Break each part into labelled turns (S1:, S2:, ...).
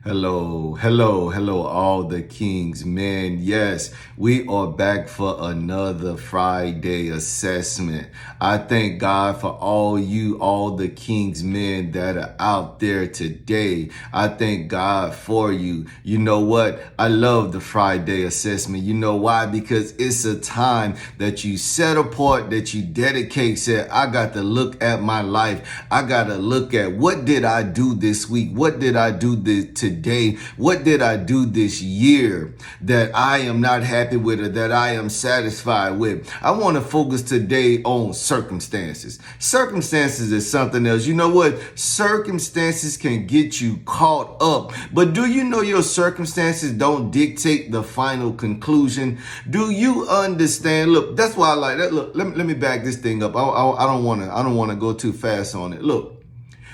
S1: Hello, all the kings, men. Yes, we are back for another Friday assessment. I thank God for all the kings, men that are out there today. I thank God for you. You know what? I love the Friday assessment. You know why? Because it's a time that you set apart, that you dedicate. Said, I got to look at my life. I got to look at what did I do this week? What did I do today? What did I do this year that I am not happy with or that I am satisfied with? I want to focus today on circumstances. Circumstances is something else. You know what? Circumstances can get you caught up. But do you know your circumstances don't dictate the final conclusion? Do you understand? Look, that's why I like that. Look, let me back this thing up. I don't want to go too fast on it. Look,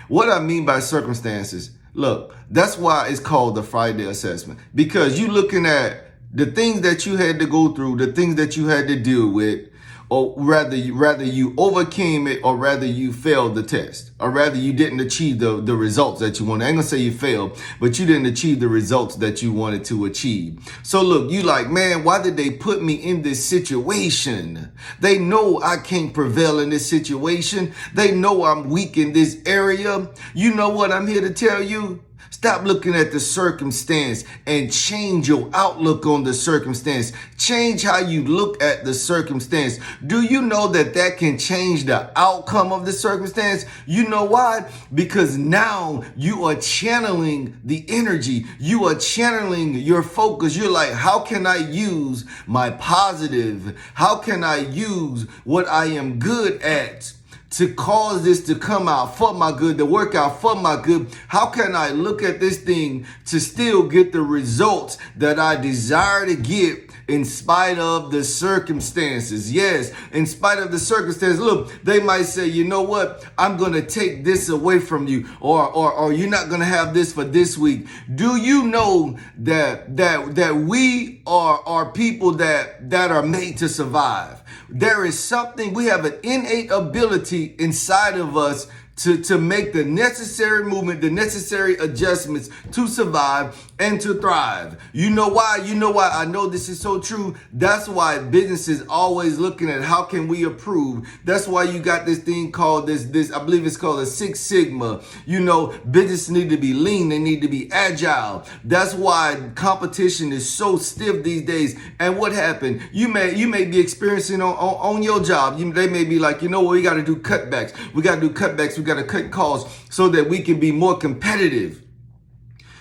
S1: what I mean by circumstances, look, that's why it's called the Friday assessment, because you looking at the things that you had to go through, the things that you had to deal with, or rather you overcame it, or rather you failed the test, or rather you didn't achieve the results that you wanted. I ain't gonna say you failed, but you didn't achieve the results that you wanted to achieve. So look, you like, man, why did they put me in this situation? They know I can't prevail in this situation. They know I'm weak in this area. You know what I'm here to tell you? Stop looking at the circumstance and change your outlook on the circumstance. Change how you look at the circumstance. Do you know that that can change the outcome of the circumstance? You know why? Because now you are channeling the energy. You are channeling your focus. You're like, how can I use my positive? How can I use what I am good at to cause this to come out for my good, to work out for my good? How can I look at this thing to still get the results that I desire to get in spite of the circumstances? Yes, in spite of the circumstances. Look, they might say, you know what? I'm going to take this away from you, or you're not going to have this for this week. Do you know that we are people that are made to survive? There is something, we have an innate ability inside of us to make the necessary movement, the necessary adjustments to survive and to thrive. You know why? You know why I know this is so true? That's why business is always looking at how can we improve. That's why you got this thing called this, I believe it's called a Six Sigma. You know, business need to be lean. They need to be agile. That's why competition is so stiff these days. And what happened? You may be experiencing on your job. They may be like, you know what? We got to do cutbacks. We got to do cutbacks. We got to cut costs so that we can be more competitive.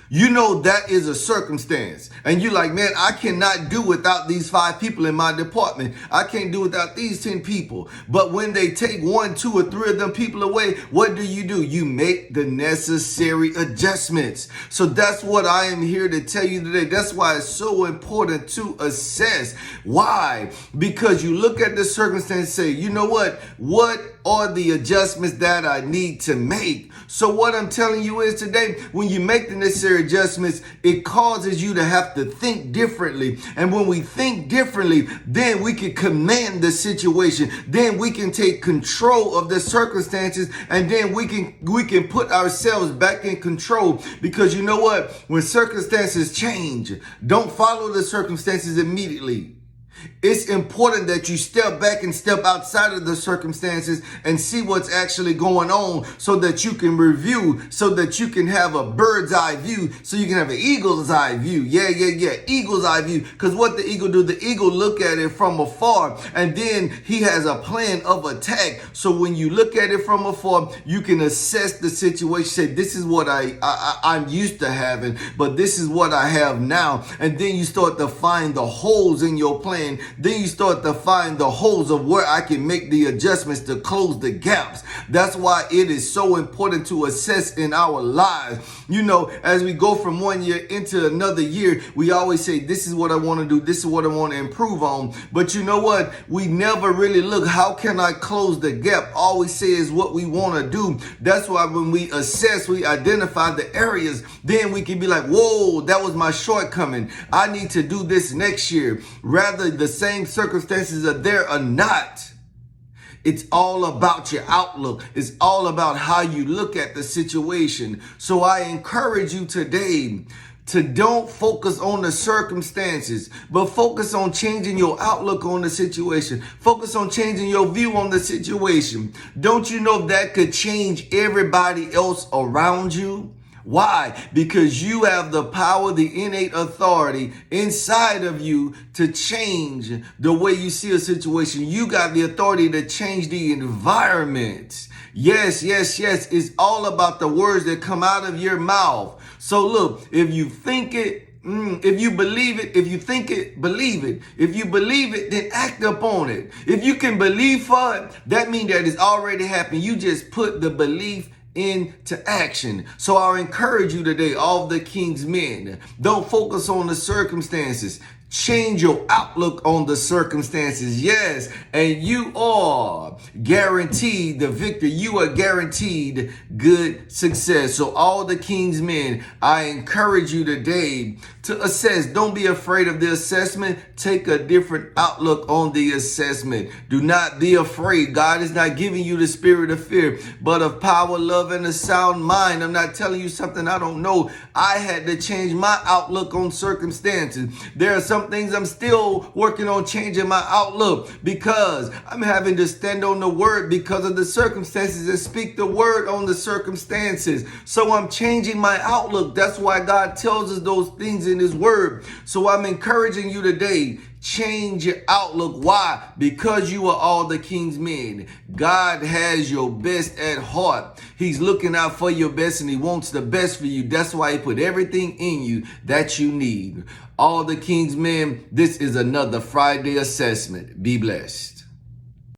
S1: You know that is a circumstance. And you're like, man, I cannot do without these 5 people in my department. I can't do without these 10 people. But when they take 1, 2, or 3 of them people away, what do? You make the necessary adjustments. So that's what I am here to tell you today. That's why it's so important to assess. Why? Because you look at the circumstance and say, you know what? What are the adjustments that I need to make? So what I'm telling you is today, when you make the necessary adjustments, it causes you to have to think differently. And when we think differently, then we can command the situation. Then we can take control of the circumstances, and then we can put ourselves back in control. Because you know what? When circumstances change, don't follow the circumstances immediately. It's important that you step back and step outside of the circumstances and see what's actually going on, so that you can review, so that you can have a bird's eye view, so you can have an eagle's eye view. Yeah. Eagle's eye view. Because what the eagle do, the eagle look at it from afar, and then he has a plan of attack. So when you look at it from afar, you can assess the situation, say, this is what I'm used to having, but this is what I have now. And then you start to find the holes in your plan. Then you start to find the holes of where I can make the adjustments to close the gaps. That's why it is so important to assess in our lives. You know, as we go from one year into another year, we always say, this is what I want to do. This is what I want to improve on. But you know what? We never really look, how can I close the gap? All we say is what we want to do. That's why when we assess, we identify the areas. Then we can be like, whoa, that was my shortcoming. I need to do this next year. Rather, the same circumstances are there or not, It's all about your outlook. It's all about how you look at the situation. So I encourage you today to don't focus on the circumstances, but focus on changing your outlook on the situation. Focus on changing your view on the situation. Don't you know that could change everybody else around you? Why? Because you have the power, the innate authority inside of you to change the way you see a situation. You got the authority to change the environment. Yes, yes, yes. It's all about the words that come out of your mouth. So look, if you think it, if you believe it, if you think it, believe it. If you believe it, then act upon it. If you can believe for it, that means that it's already happened. You just put the belief into action. So I encourage you today, all the King's men, don't focus on the circumstances. Change your outlook on the circumstances. Yes, and you are guaranteed the victory. You are guaranteed good success. So all the King's men, I encourage you today to assess. Don't be afraid of the assessment. Take a different outlook on the assessment. Do not be afraid. God is not giving you the spirit of fear, but of power, love, and a sound mind. I'm not telling you something I don't know. I had to change my outlook on circumstances. There are some things I'm still working on changing my outlook because I'm having to stand on the word because of the circumstances and speak the word on the circumstances. So I'm changing my outlook. That's why God tells us those things in his word. So I'm encouraging you today, change your outlook. Why? Because you are all the King's men. God has your best at heart. He's looking out for your best and he wants the best for you. That's why he put everything in you that you need. All the King's men, this is another Friday assessment. Be blessed.